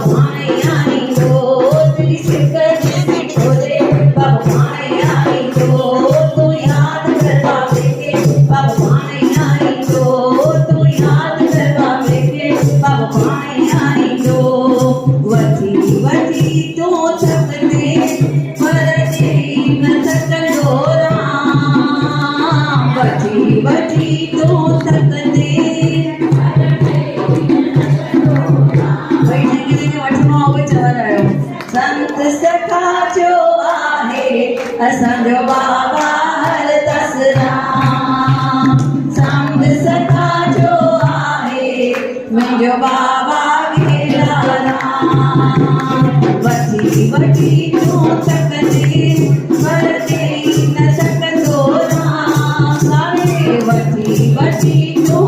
पाणी आई तो तेरी सिकत छोड़े बाबा पाणी आई तो तू याद कर बाबे के बाबा पाणी आई तो तू याद कर बाबे के बाबा पाणी आई तो वठी वठी तो थकते मरते न थकंदो राम वठी वठी तो थकते संत सखा जो आहे असांजो बाबा हर तसराम संत सखा जो आहे मुंहिंजो बाबा गेलाराम वठी वठी तूं थकंदे मरते न थकंदो राम सारे वठी वठी तूं